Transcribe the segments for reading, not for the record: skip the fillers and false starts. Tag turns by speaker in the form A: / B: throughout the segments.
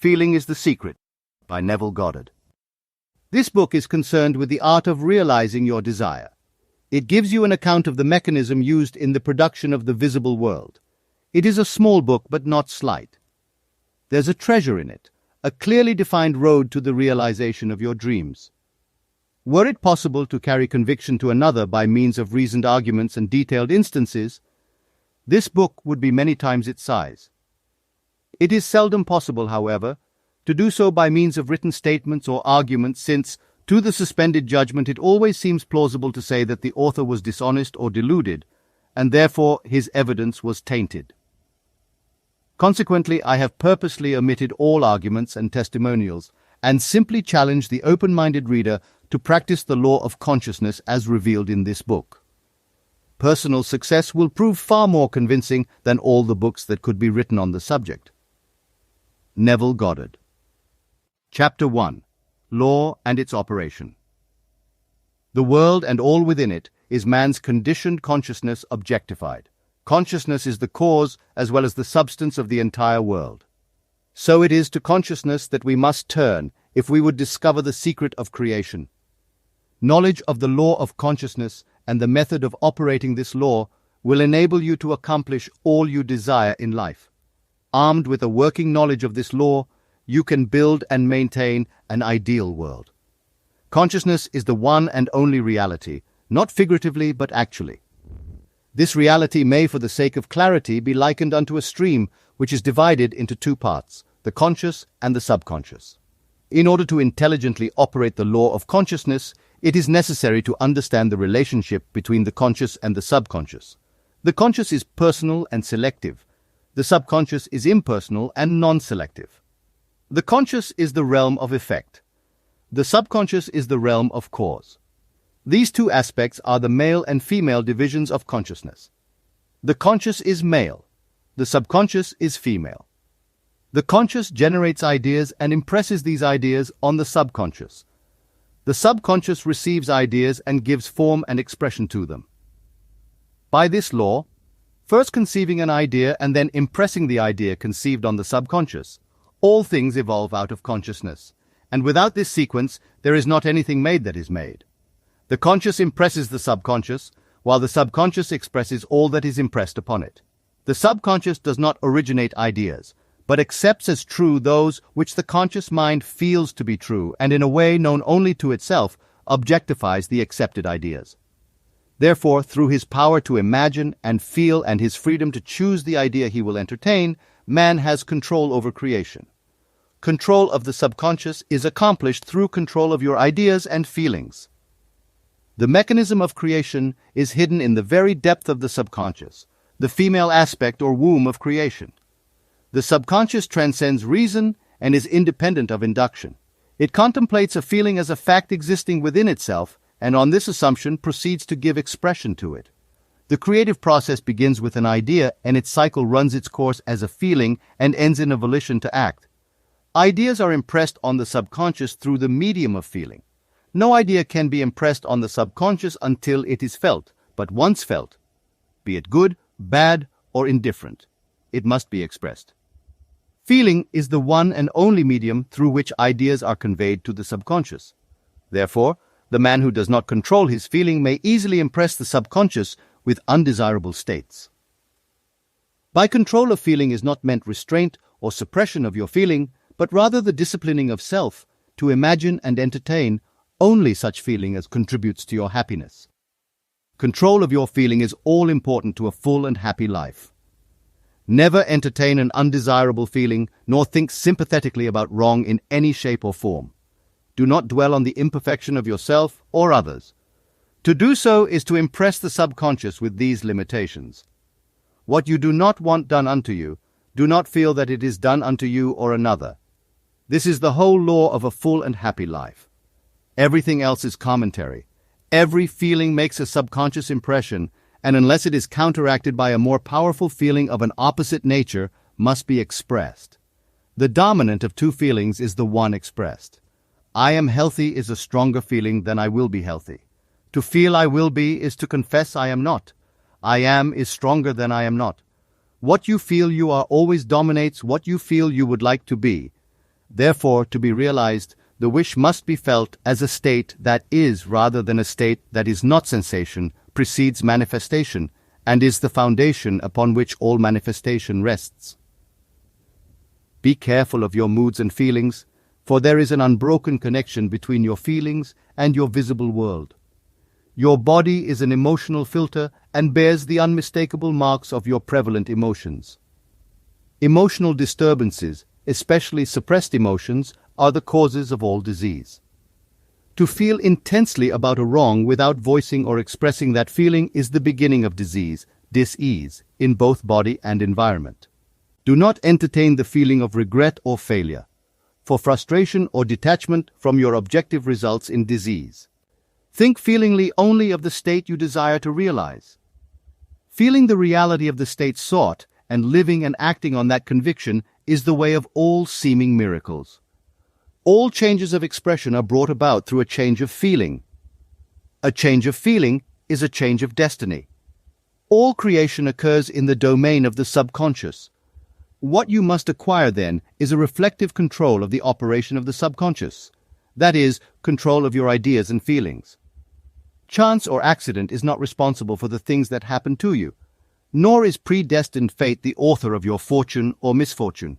A: Feeling is the Secret, by Neville Goddard. This book is concerned with the art of realizing your desire. It gives you an account of the mechanism used in the production of the visible world. It is a small book, but not slight. There's a treasure in it, a clearly defined road to the realization of your dreams. Were it possible to carry conviction to another by means of reasoned arguments and detailed instances, this book would be many times its size. It is seldom possible, however, to do so by means of written statements or arguments, since, to the suspended judgment, it always seems plausible to say that the author was dishonest or deluded, and therefore his evidence was tainted. Consequently, I have purposely omitted all arguments and testimonials, and simply challenge the open-minded reader to practice the law of consciousness as revealed in this book. Personal success will prove far more convincing than all the books that could be written on the subject. Neville Goddard. Chapter 1. Law and its Operation. The world and all within it is man's conditioned consciousness objectified. Consciousness is the cause as well as the substance of the entire world. So it is to consciousness that we must turn if we would discover the secret of creation. Knowledge of the law of consciousness and the method of operating this law will enable you to accomplish all you desire in life. Armed with a working knowledge of this law, you can build and maintain an ideal world. Consciousness is the one and only reality, not figuratively but actually. This reality may, for the sake of clarity, be likened unto a stream which is divided into two parts, the conscious and the subconscious. In order to intelligently operate the law of consciousness, it is necessary to understand the relationship between the conscious and the subconscious. The conscious is personal and selective. The subconscious is impersonal and non-selective. The conscious is the realm of effect. The subconscious is the realm of cause. These two aspects are the male and female divisions of consciousness. The conscious is male. The subconscious is female. The conscious generates ideas and impresses these ideas on the subconscious. The subconscious receives ideas and gives form and expression to them. By this law, first conceiving an idea and then impressing the idea conceived on the subconscious, all things evolve out of consciousness, and without this sequence there is not anything made that is made. The conscious impresses the subconscious, while the subconscious expresses all that is impressed upon it. The subconscious does not originate ideas, but accepts as true those which the conscious mind feels to be true, and in a way known only to itself, objectifies the accepted ideas. Therefore, through his power to imagine and feel and his freedom to choose the idea he will entertain, man has control over creation. Control of the subconscious is accomplished through control of your ideas and feelings. The mechanism of creation is hidden in the very depth of the subconscious, the female aspect or womb of creation. The subconscious transcends reason and is independent of induction. It contemplates a feeling as a fact existing within itself, and on this assumption proceeds to give expression to it. The creative process begins with an idea, and its cycle runs its course as a feeling and ends in a volition to act. Ideas are impressed on the subconscious through the medium of feeling. No idea can be impressed on the subconscious until it is felt, but once felt, be it good, bad, or indifferent, it must be expressed. Feeling is the one and only medium through which ideas are conveyed to the subconscious. Therefore, the man who does not control his feeling may easily impress the subconscious with undesirable states. By control of feeling is not meant restraint or suppression of your feeling, but rather the disciplining of self to imagine and entertain only such feeling as contributes to your happiness. Control of your feeling is all important to a full and happy life. Never entertain an undesirable feeling, nor think sympathetically about wrong in any shape or form. Do not dwell on the imperfection of yourself or others. To do so is to impress the subconscious with these limitations. What you do not want done unto you, do not feel that it is done unto you or another. This is the whole law of a full and happy life. Everything else is commentary. Every feeling makes a subconscious impression, and unless it is counteracted by a more powerful feeling of an opposite nature, must be expressed. The dominant of two feelings is the one expressed. I am healthy is a stronger feeling than I will be healthy. To feel I will be is to confess I am not. I am is stronger than I am not. What you feel you are always dominates what you feel you would like to be. Therefore, to be realized, the wish must be felt as a state that is rather than a state that is not. Sensation precedes manifestation and is the foundation upon which all manifestation rests. Be careful of your moods and feelings, for there is an unbroken connection between your feelings and your visible world. Your body is an emotional filter and bears the unmistakable marks of your prevalent emotions. Emotional disturbances, especially suppressed emotions, are the causes of all disease. To feel intensely about a wrong without voicing or expressing that feeling is the beginning of disease, dis-ease, in both body and environment. Do not entertain the feeling of regret or failure, for frustration or detachment from your objective results in disease. Think feelingly only of the state you desire to realize. Feeling the reality of the state sought and living and acting on that conviction is the way of all seeming miracles. All changes of expression are brought about through a change of feeling. A change of feeling is a change of destiny. All creation occurs in the domain of the subconscious. What you must acquire, then, is a reflective control of the operation of the subconscious. That is, control of your ideas and feelings. Chance or accident is not responsible for the things that happen to you, nor is predestined fate the author of your fortune or misfortune.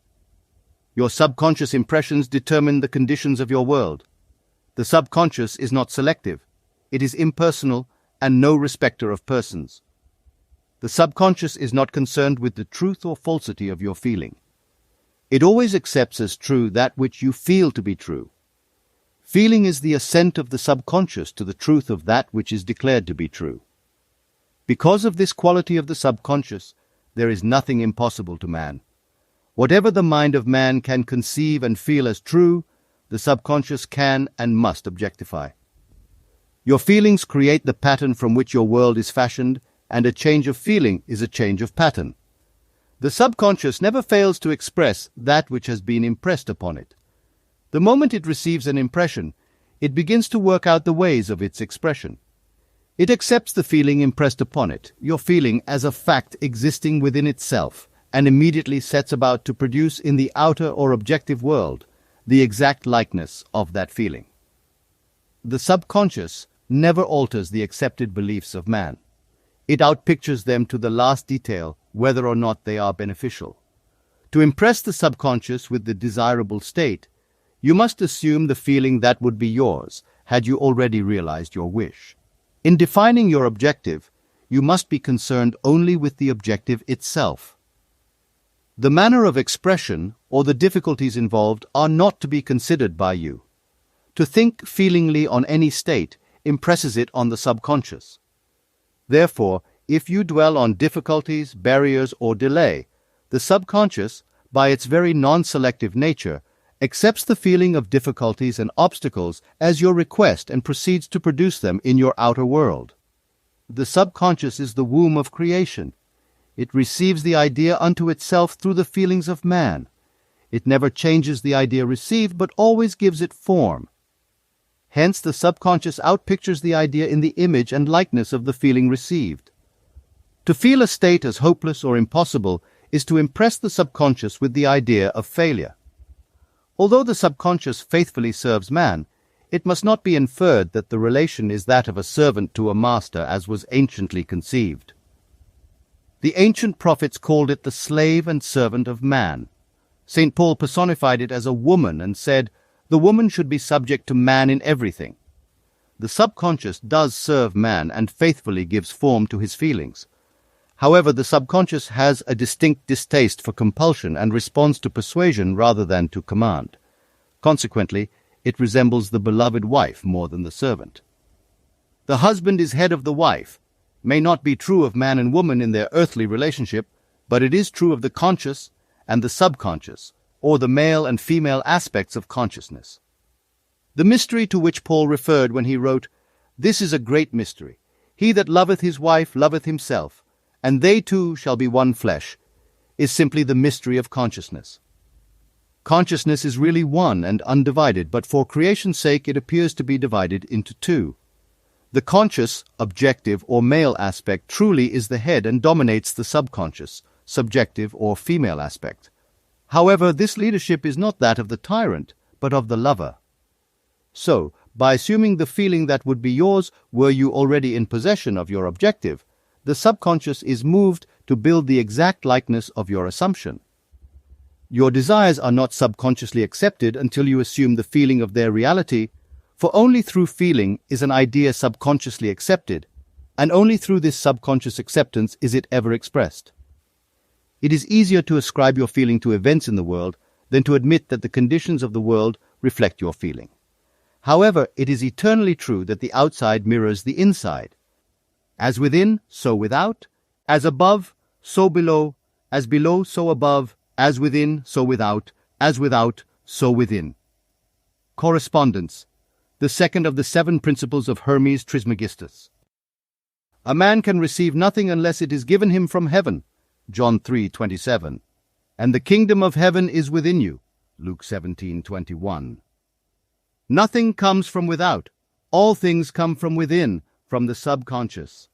A: Your subconscious impressions determine the conditions of your world. The subconscious is not selective. It is impersonal and no respecter of persons. The subconscious is not concerned with the truth or falsity of your feeling. It always accepts as true that which you feel to be true. Feeling is the assent of the subconscious to the truth of that which is declared to be true. Because of this quality of the subconscious, there is nothing impossible to man. Whatever the mind of man can conceive and feel as true, the subconscious can and must objectify. Your feelings create the pattern from which your world is fashioned, and a change of feeling is a change of pattern. The subconscious never fails to express that which has been impressed upon it. The moment it receives an impression, it begins to work out the ways of its expression. It accepts the feeling impressed upon it, your feeling, as a fact existing within itself, and immediately sets about to produce in the outer or objective world the exact likeness of that feeling. The subconscious never alters the accepted beliefs of man. It outpictures them to the last detail, whether or not they are beneficial. To impress the subconscious with the desirable state, you must assume the feeling that would be yours, had you already realized your wish. In defining your objective, you must be concerned only with the objective itself. The manner of expression or the difficulties involved are not to be considered by you. To think feelingly on any state impresses it on the subconscious. Therefore, if you dwell on difficulties, barriers, or delay, the subconscious, by its very non-selective nature, accepts the feeling of difficulties and obstacles as your request and proceeds to produce them in your outer world. The subconscious is the womb of creation. It receives the idea unto itself through the feelings of man. It never changes the idea received, but always gives it form. Hence, the subconscious outpictures the idea in the image and likeness of the feeling received. To feel a state as hopeless or impossible is to impress the subconscious with the idea of failure. Although the subconscious faithfully serves man, it must not be inferred that the relation is that of a servant to a master as was anciently conceived. The ancient prophets called it the slave and servant of man. St. Paul personified it as a woman and said, "The woman should be subject to man in everything." The subconscious does serve man and faithfully gives form to his feelings. However, the subconscious has a distinct distaste for compulsion and responds to persuasion rather than to command. Consequently, it resembles the beloved wife more than the servant. The husband is head of the wife may not be true of man and woman in their earthly relationship, but it is true of the conscious and the subconscious, or the male and female aspects of consciousness. The mystery to which Paul referred when he wrote, "This is a great mystery. He that loveth his wife loveth himself, and they two shall be one flesh," is simply the mystery of consciousness. Consciousness is really one and undivided, but for creation's sake it appears to be divided into two. The conscious, objective, or male aspect truly is the head and dominates the subconscious, subjective, or female aspect. However, this leadership is not that of the tyrant, but of the lover. So, by assuming the feeling that would be yours were you already in possession of your objective, the subconscious is moved to build the exact likeness of your assumption. Your desires are not subconsciously accepted until you assume the feeling of their reality, for only through feeling is an idea subconsciously accepted, and only through this subconscious acceptance is it ever expressed. It is easier to ascribe your feeling to events in the world than to admit that the conditions of the world reflect your feeling. However, it is eternally true that the outside mirrors the inside. As within, so without, as above, so below, as below, so above, as within, so without, as without, so within. Correspondence, the second of the 7 principles of Hermes Trismegistus. A man can receive nothing unless it is given him from heaven, John 3:27, and the kingdom of heaven is within you, Luke 17:21. Nothing comes from without. All things come from within, from the subconscious.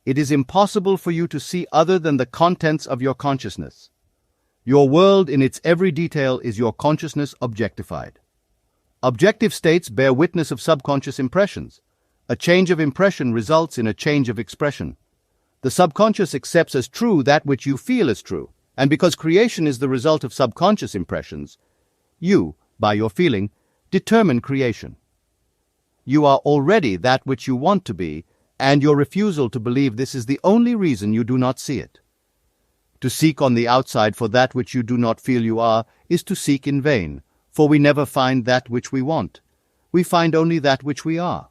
A: It is impossible for you to see other than the contents of your consciousness. Your world in its every detail is your consciousness objectified. Objective states bear witness of subconscious impressions. A change of impression results in a change of expression. The subconscious accepts as true that which you feel as true, and because creation is the result of subconscious impressions, you, by your feeling, determine creation. You are already that which you want to be, and your refusal to believe this is the only reason you do not see it. To seek on the outside for that which you do not feel you are is to seek in vain, for we never find that which we want. We find only that which we are.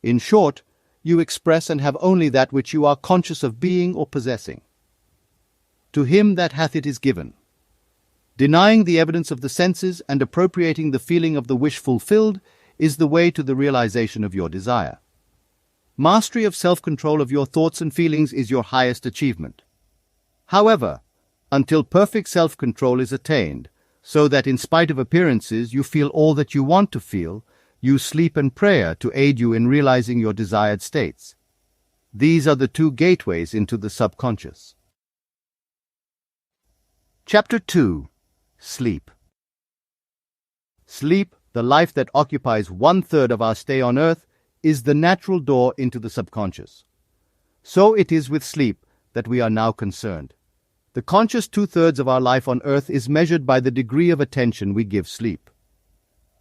A: In short, you express and have only that which you are conscious of being or possessing. To him that hath it is given. Denying the evidence of the senses and appropriating the feeling of the wish fulfilled is the way to the realization of your desire. Mastery of self-control of your thoughts and feelings is your highest achievement. However, until perfect self-control is attained, so that in spite of appearances you feel all that you want to feel, you sleep and prayer to aid you in realizing your desired states. These are the 2 gateways into the subconscious. Chapter 2. Sleep. Sleep, the life that occupies 1/3 of our stay on earth, is the natural door into the subconscious. So it is with sleep that we are now concerned. The conscious 2/3 of our life on earth is measured by the degree of attention we give sleep.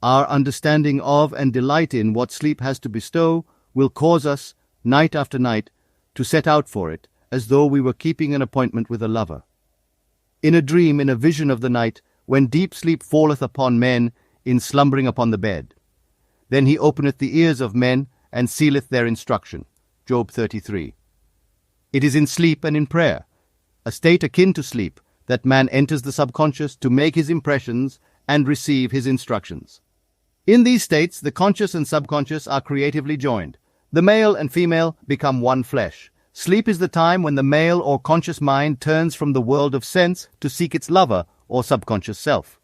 A: Our understanding of and delight in what sleep has to bestow will cause us, night after night, to set out for it, as though we were keeping an appointment with a lover. In a dream, in a vision of the night, when deep sleep falleth upon men, in slumbering upon the bed. Then he openeth the ears of men, and sealeth their instruction. Job 33. It is in sleep and in prayer, a state akin to sleep, that man enters the subconscious to make his impressions and receive his instructions. In these states, the conscious and subconscious are creatively joined. The male and female become one flesh. Sleep is the time when the male or conscious mind turns from the world of sense to seek its lover or subconscious self.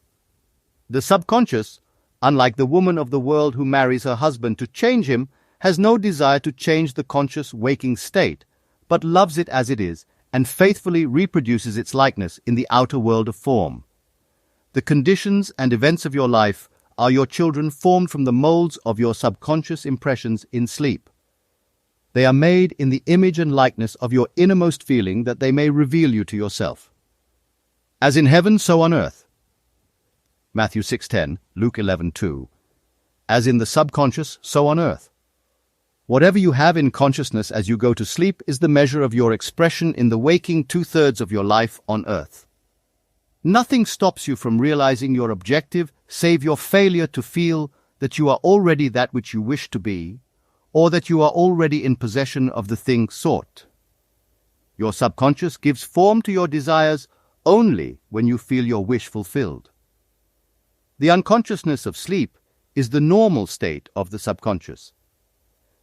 A: The subconscious, unlike the woman of the world who marries her husband to change him, has no desire to change the conscious waking state, but loves it as it is and faithfully reproduces its likeness in the outer world of form. The conditions and events of your life are your children formed from the molds of your subconscious impressions in sleep. They are made in the image and likeness of your innermost feeling that they may reveal you to yourself. As in heaven, so on earth. Matthew 6:10, Luke 11:2. As in the subconscious, so on earth. Whatever you have in consciousness as you go to sleep is the measure of your expression in the waking 2/3 of your life on earth. Nothing stops you from realizing your objective save your failure to feel that you are already that which you wish to be, or that you are already in possession of the thing sought. Your subconscious gives form to your desires only when you feel your wish fulfilled. The unconsciousness of sleep is the normal state of the subconscious.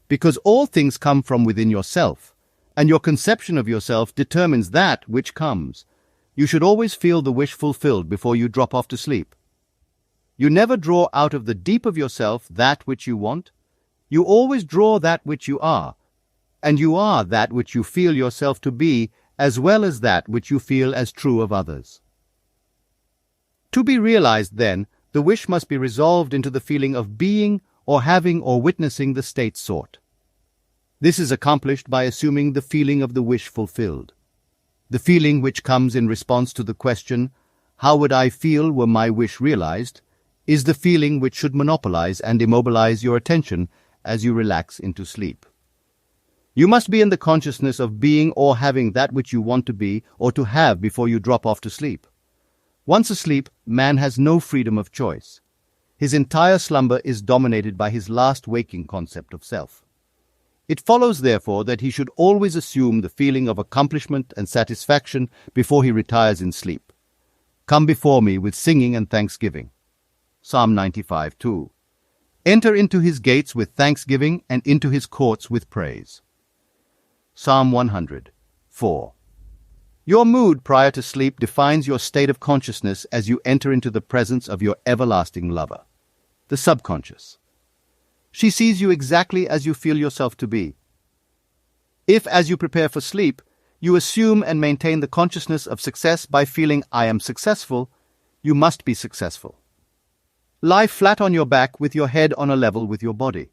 A: Because all things come from within yourself, and your conception of yourself determines that which comes, you should always feel the wish fulfilled before you drop off to sleep. You never draw out of the deep of yourself that which you want. You always draw that which you are, and you are that which you feel yourself to be, as well as that which you feel as true of others. To be realized, then, the wish must be resolved into the feeling of being or having or witnessing the state sought. This is accomplished by assuming the feeling of the wish fulfilled. The feeling which comes in response to the question, "How would I feel were my wish realized?" is the feeling which should monopolize and immobilize your attention as you relax into sleep. You must be in the consciousness of being or having that which you want to be or to have before you drop off to sleep. Once asleep, man has no freedom of choice. His entire slumber is dominated by his last waking concept of self. It follows, therefore, that he should always assume the feeling of accomplishment and satisfaction before he retires in sleep. Come before me with singing and thanksgiving. Psalm 95:2. Enter into his gates with thanksgiving and into his courts with praise. Psalm 100:4. Your mood prior to sleep defines your state of consciousness as you enter into the presence of your everlasting lover, the subconscious. She sees you exactly as you feel yourself to be. If, as you prepare for sleep, you assume and maintain the consciousness of success by feeling "I am successful," you must be successful. Lie flat on your back with your head on a level with your body.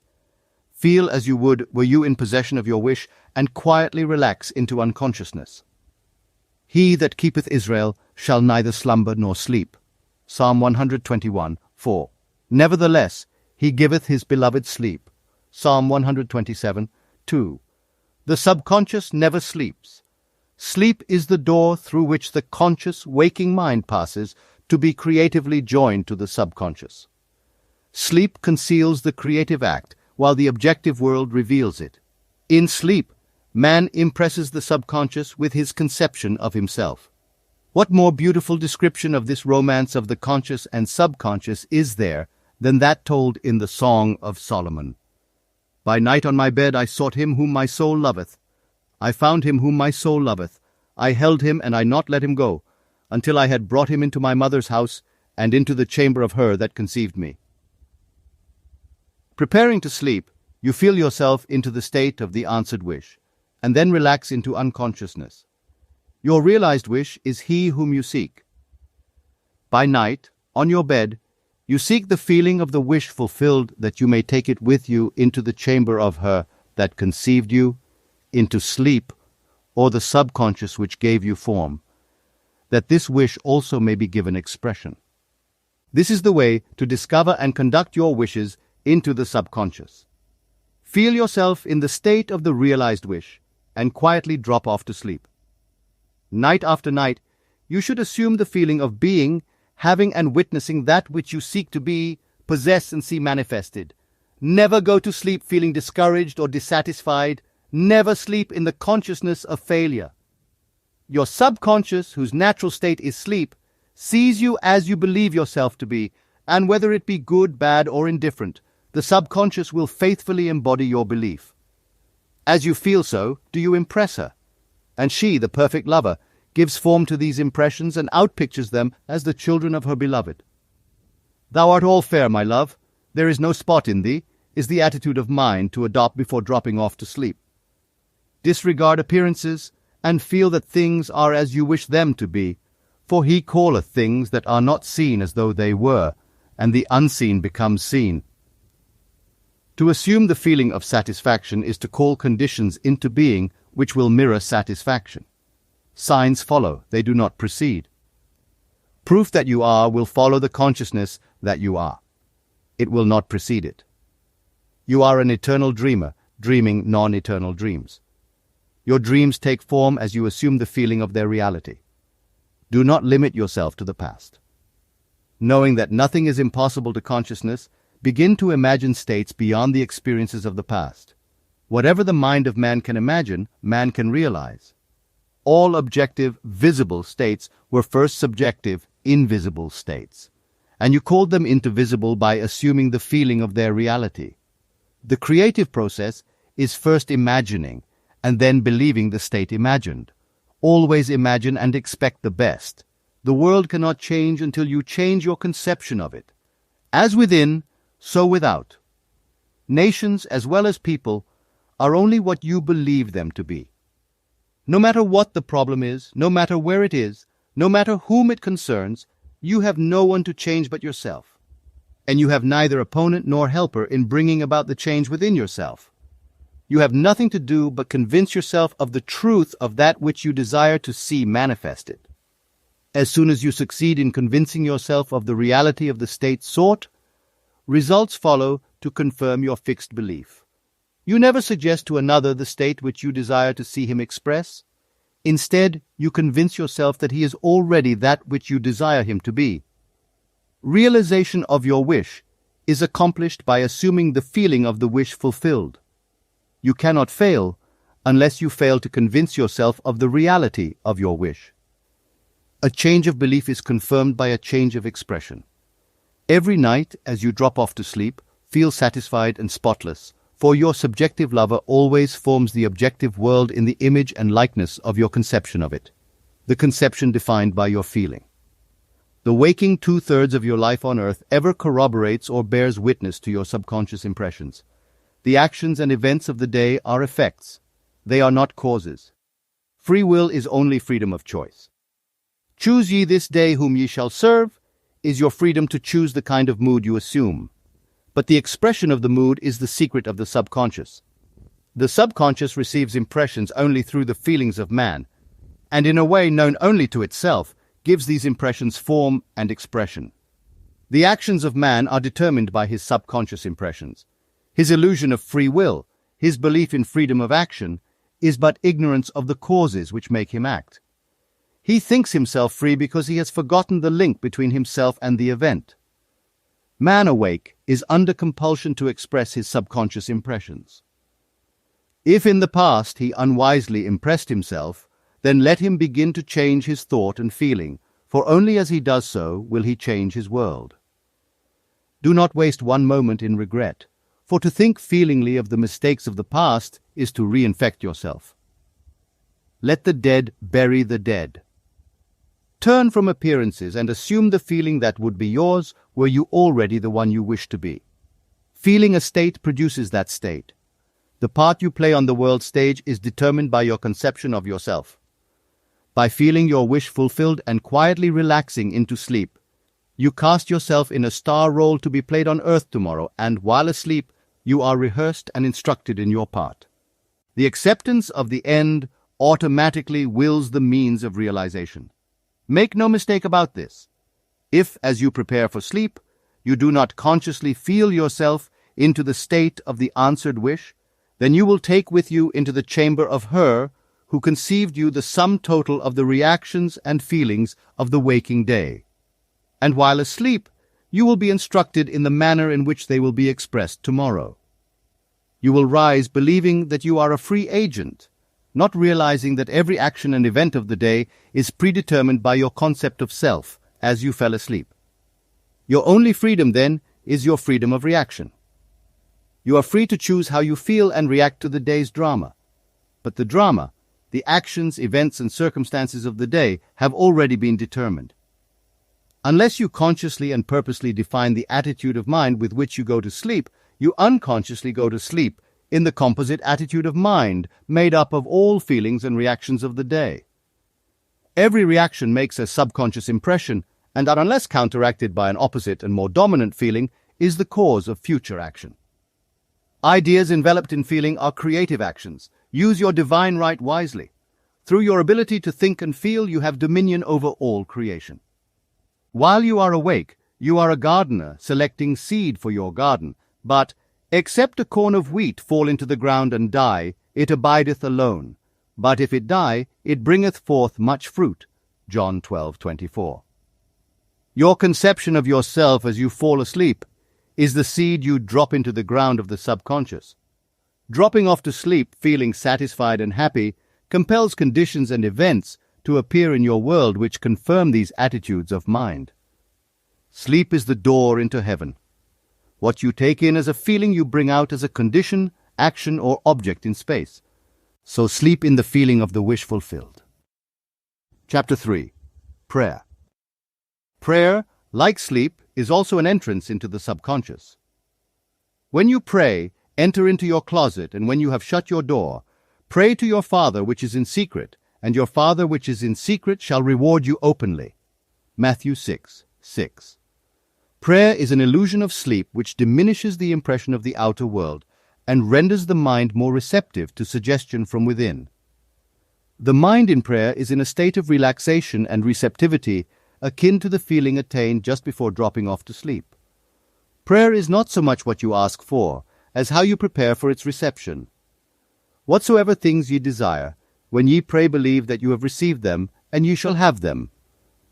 A: Feel as you would were you in possession of your wish and quietly relax into unconsciousness. He that keepeth Israel shall neither slumber nor sleep. Psalm 121:4. Nevertheless, he giveth his beloved sleep. Psalm 127:2. The subconscious never sleeps. Sleep is the door through which the conscious, waking mind passes to be creatively joined to the subconscious. Sleep conceals the creative act, while the objective world reveals it. In sleep, man impresses the subconscious with his conception of himself. What more beautiful description of this romance of the conscious and subconscious is there than that told in the Song of Solomon? By night on my bed I sought him whom my soul loveth. I found him whom my soul loveth. I held him, and I not let him go, until I had brought him into my mother's house, and into the chamber of her that conceived me. Preparing to sleep, you feel yourself into the state of the answered wish, and then relax into unconsciousness. Your realized wish is he whom you seek. By night, on your bed, you seek the feeling of the wish fulfilled, that you may take it with you into the chamber of her that conceived you, into sleep, or the subconscious which gave you form, that this wish also may be given expression. This is the way to discover and conduct your wishes into the subconscious. Feel yourself in the state of the realized wish, and quietly drop off to sleep. Night after night, you should assume the feeling of being, having and witnessing that which you seek to be, possess and see manifested. Never go to sleep feeling discouraged or dissatisfied. Never sleep in the consciousness of failure. Your subconscious, whose natural state is sleep, sees you as you believe yourself to be, and whether it be good, bad, or indifferent, the subconscious will faithfully embody your belief. As you feel so, do you impress her? And she, the perfect lover, gives form to these impressions and outpictures them as the children of her beloved. Thou art all fair, my love. There is no spot in thee, is the attitude of mind to adopt before dropping off to sleep. Disregard appearances, and feel that things are as you wish them to be, for he calleth things that are not seen as though they were, and the unseen becomes seen. To assume the feeling of satisfaction is to call conditions into being which will mirror satisfaction. Signs follow, they do not precede. Proof that you are will follow the consciousness that you are. It will not precede it. You are an eternal dreamer, dreaming non-eternal dreams. Your dreams take form as you assume the feeling of their reality. Do not limit yourself to the past. Knowing that nothing is impossible to consciousness, begin to imagine states beyond the experiences of the past. Whatever the mind of man can imagine, man can realize. All objective, visible states were first subjective, invisible states, and you called them into visible by assuming the feeling of their reality. The creative process is first imagining, and then believing the state imagined. Always imagine and expect the best. The world cannot change until you change your conception of it. As within, so without. Nations, as well as people, are only what you believe them to be. No matter what the problem is, no matter where it is, no matter whom it concerns, You have no one to change but yourself, and you have neither opponent nor helper in bringing about the change within yourself. You have nothing to do but convince yourself of the truth of that which you desire to see manifested. As soon as you succeed in convincing yourself of the reality of the state sought, results follow to confirm your fixed belief. You never suggest to another the state which you desire to see him express. Instead, you convince yourself that he is already that which you desire him to be. Realization of your wish is accomplished by assuming the feeling of the wish fulfilled. You cannot fail unless you fail to convince yourself of the reality of your wish. A change of belief is confirmed by a change of expression. Every night, as you drop off to sleep, feel satisfied and spotless, for your subjective lover always forms the objective world in the image and likeness of your conception of it, the conception defined by your feeling. The waking two-thirds of your life on earth ever corroborates or bears witness to your subconscious impressions. The actions and events of the day are effects. They are not causes. Free will is only freedom of choice. Choose ye this day whom ye shall serve is your freedom to choose the kind of mood you assume. But the expression of the mood is the secret of the subconscious. The subconscious receives impressions only through the feelings of man, and in a way known only to itself, gives these impressions form and expression. The actions of man are determined by his subconscious impressions. His illusion of free will, his belief in freedom of action, is but ignorance of the causes which make him act. He thinks himself free because he has forgotten the link between himself and the event. Man awake is under compulsion to express his subconscious impressions. If in the past he unwisely impressed himself, then let him begin to change his thought and feeling, for only as he does so will he change his world. Do not waste one moment in regret, for to think feelingly of the mistakes of the past is to reinfect yourself. Let the dead bury the dead. Turn from appearances and assume the feeling that would be yours were you already the one you wish to be. Feeling a state produces that state. The part you play on the world stage is determined by your conception of yourself. By feeling your wish fulfilled and quietly relaxing into sleep, you cast yourself in a star role to be played on earth tomorrow, and while asleep, you are rehearsed and instructed in your part. The acceptance of the end automatically wills the means of realization. Make no mistake about this. If, as you prepare for sleep, you do not consciously feel yourself into the state of the answered wish, then you will take with you into the chamber of her who conceived you the sum total of the reactions and feelings of the waking day. And while asleep, you will be instructed in the manner in which they will be expressed tomorrow. You will rise believing that you are a free agent, not realizing that every action and event of the day is predetermined by your concept of self as you fell asleep. Your only freedom, then, is your freedom of reaction. You are free to choose how you feel and react to the day's drama. But the drama, the actions, events, and circumstances of the day have already been determined. Unless you consciously and purposely define the attitude of mind with which you go to sleep, you unconsciously go to sleep in the composite attitude of mind made up of all feelings and reactions of the day. Every reaction makes a subconscious impression, and unless counteracted by an opposite and more dominant feeling, is the cause of future action. Ideas enveloped in feeling are creative actions. Use your divine right wisely. Through your ability to think and feel, you have dominion over all creation. While you are awake, you are a gardener selecting seed for your garden, but except a corn of wheat fall into the ground and die, it abideth alone. But if it die, it bringeth forth much fruit. John 12:24. Your conception of yourself as you fall asleep is the seed you drop into the ground of the subconscious. Dropping off to sleep, feeling satisfied and happy, compels conditions and events to appear in your world which confirm these attitudes of mind. Sleep is the door into heaven. What you take in as a feeling you bring out as a condition, action, or object in space. So sleep in the feeling of the wish fulfilled. Chapter 3. Prayer. Prayer, like sleep, is also an entrance into the subconscious. When you pray, enter into your closet, and when you have shut your door, pray to your Father which is in secret, and your Father which is in secret shall reward you openly. Matthew 6, 6. Prayer is an illusion of sleep which diminishes the impression of the outer world and renders the mind more receptive to suggestion from within. The mind in prayer is in a state of relaxation and receptivity akin to the feeling attained just before dropping off to sleep. Prayer is not so much what you ask for, as how you prepare for its reception. Whatsoever things ye desire, when ye pray believe that you have received them, and ye shall have them.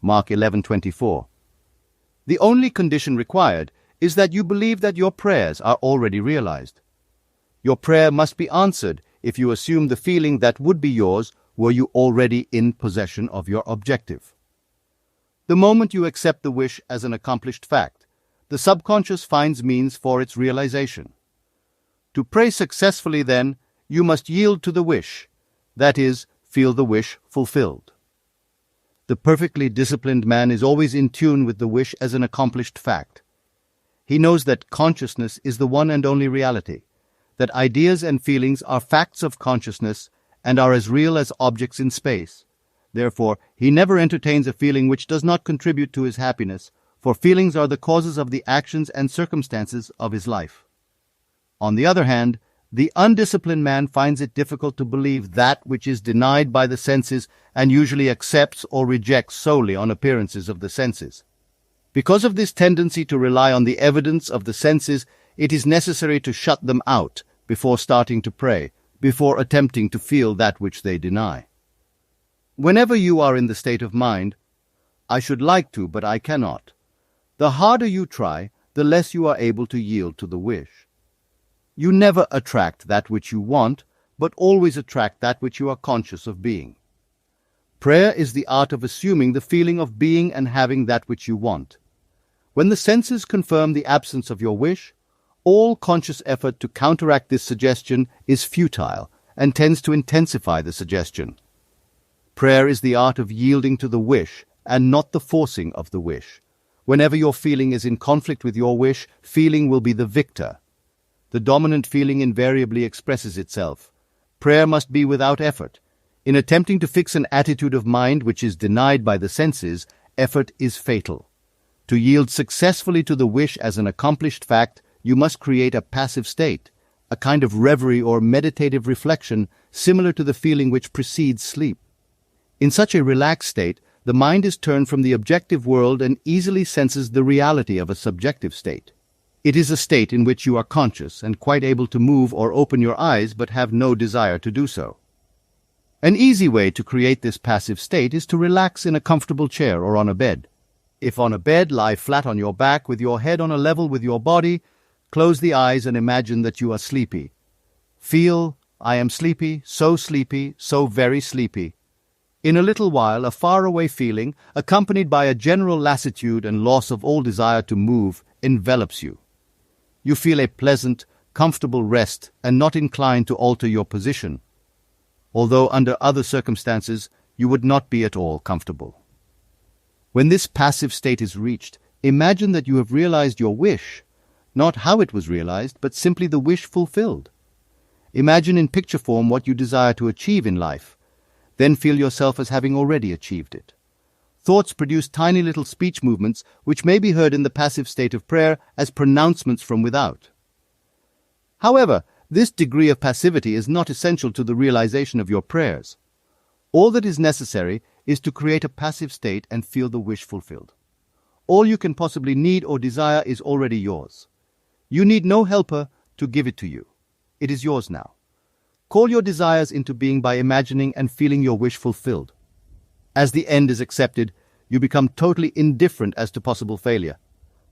A: Mark 11:24. The only condition required is that you believe that your prayers are already realized. Your prayer must be answered if you assume the feeling that would be yours were you already in possession of your objective. The moment you accept the wish as an accomplished fact, the subconscious finds means for its realization. To pray successfully, then, you must yield to the wish, that is, feel the wish fulfilled. The perfectly disciplined man is always in tune with the wish as an accomplished fact. He knows that consciousness is the one and only reality, that ideas and feelings are facts of consciousness and are as real as objects in space. Therefore, he never entertains a feeling which does not contribute to his happiness, for feelings are the causes of the actions and circumstances of his life. On the other hand, the undisciplined man finds it difficult to believe that which is denied by the senses and usually accepts or rejects solely on appearances of the senses. Because of this tendency to rely on the evidence of the senses, it is necessary to shut them out before starting to pray, before attempting to feel that which they deny. Whenever you are in the state of mind, I should like to, but I cannot, the harder you try, the less you are able to yield to the wish. You never attract that which you want, but always attract that which you are conscious of being. Prayer is the art of assuming the feeling of being and having that which you want. When the senses confirm the absence of your wish, all conscious effort to counteract this suggestion is futile and tends to intensify the suggestion. Prayer is the art of yielding to the wish and not the forcing of the wish. Whenever your feeling is in conflict with your wish, feeling will be the victor. The dominant feeling invariably expresses itself. Prayer must be without effort. In attempting to fix an attitude of mind which is denied by the senses, effort is fatal. To yield successfully to the wish as an accomplished fact, you must create a passive state, a kind of reverie or meditative reflection similar to the feeling which precedes sleep. In such a relaxed state, the mind is turned from the objective world and easily senses the reality of a subjective state. It is a state in which you are conscious and quite able to move or open your eyes but have no desire to do so. An easy way to create this passive state is to relax in a comfortable chair or on a bed. If on a bed, lie flat on your back with your head on a level with your body, close the eyes and imagine that you are sleepy. Feel, I am sleepy, so very sleepy. In a little while, a faraway feeling, accompanied by a general lassitude and loss of all desire to move, envelops you. You feel a pleasant, comfortable rest and not inclined to alter your position, although under other circumstances you would not be at all comfortable. When this passive state is reached, imagine that you have realized your wish, not how it was realized, but simply the wish fulfilled. Imagine in picture form what you desire to achieve in life. Then feel yourself as having already achieved it. Thoughts produce tiny little speech movements which may be heard in the passive state of prayer as pronouncements from without. However, this degree of passivity is not essential to the realization of your prayers. All that is necessary is to create a passive state and feel the wish fulfilled. All you can possibly need or desire is already yours. You need no helper to give it to you. It is yours now. Call your desires into being by imagining and feeling your wish fulfilled. As the end is accepted, you become totally indifferent as to possible failure,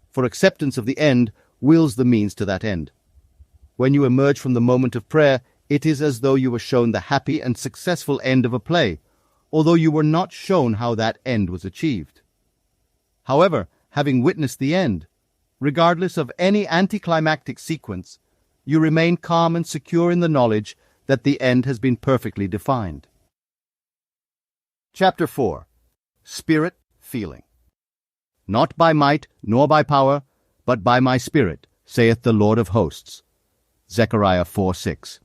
A: for acceptance of the end wills the means to that end. When you emerge from the moment of prayer, it is as though you were shown the happy and successful end of a play, although you were not shown how that end was achieved. However, having witnessed the end, regardless of any anticlimactic sequence, you remain calm and secure in the knowledge that the end has been perfectly defined. Chapter 4. Spirit Feeling. Not by might nor by power, but by my Spirit, saith the Lord of hosts. Zechariah 4:6.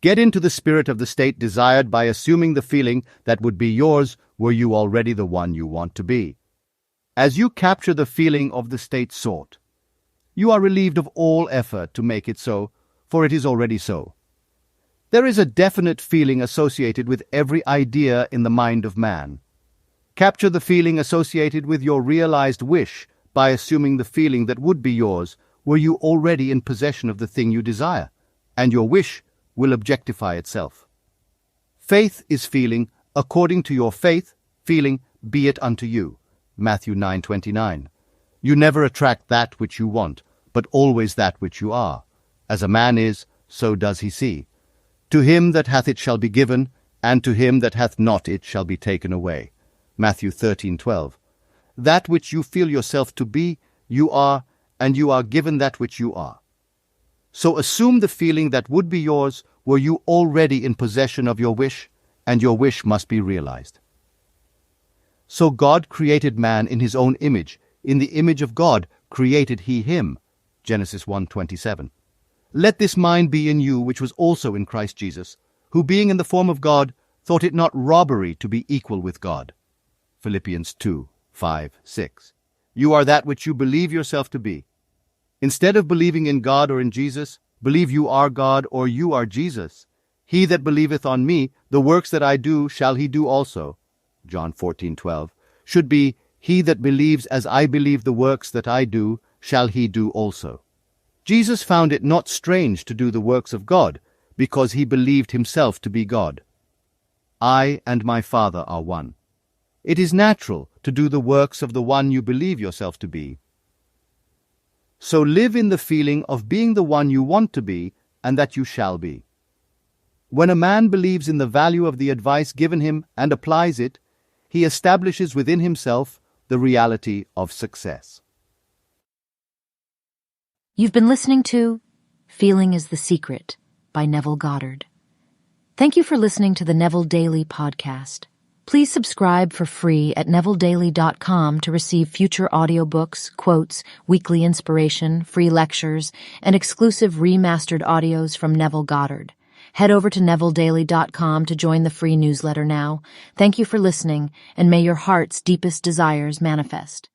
A: Get into the spirit of the state desired by assuming the feeling that would be yours were you already the one you want to be. As you capture the feeling of the state sought, you are relieved of all effort to make it so, for it is already so. There is a definite feeling associated with every idea in the mind of man. Capture the feeling associated with your realized wish by assuming the feeling that would be yours were you already in possession of the thing you desire, and your wish will objectify itself. Faith is feeling, according to your faith, feeling, be it unto you. Matthew 9:29. You never attract that which you want, but always that which you are. As a man is, so does he see. To him that hath it shall be given, and to him that hath not it shall be taken away. Matthew 13:12. That which you feel yourself to be, you are, and you are given that which you are. So assume the feeling that would be yours were you already in possession of your wish, and your wish must be realized. So God created man in his own image. In the image of God created he him. Genesis 1:27. Let this mind be in you which was also in Christ Jesus, who being in the form of God, thought it not robbery to be equal with God. Philippians 2:5-6. You are that which you believe yourself to be. Instead of believing in God or in Jesus, believe you are God or you are Jesus. He that believeth on me, the works that I do shall he do also. John 14:12. Should be, he that believes as I believe the works that I do, shall he do also. Jesus found it not strange to do the works of God, because he believed himself to be God. I and my Father are one. It is natural to do the works of the one you believe yourself to be. So live in the feeling of being the one you want to be and that you shall be. When a man believes in the value of the advice given him and applies it, he establishes within himself the reality of success.
B: You've been listening to Feeling is the Secret by Neville Goddard. Thank you for listening to the Neville Daily podcast. Please subscribe for free at nevilledaily.com to receive future audiobooks, quotes, weekly inspiration, free lectures, and exclusive remastered audios from Neville Goddard. Head over to nevilledaily.com to join the free newsletter now. Thank you for listening, and may your heart's deepest desires manifest.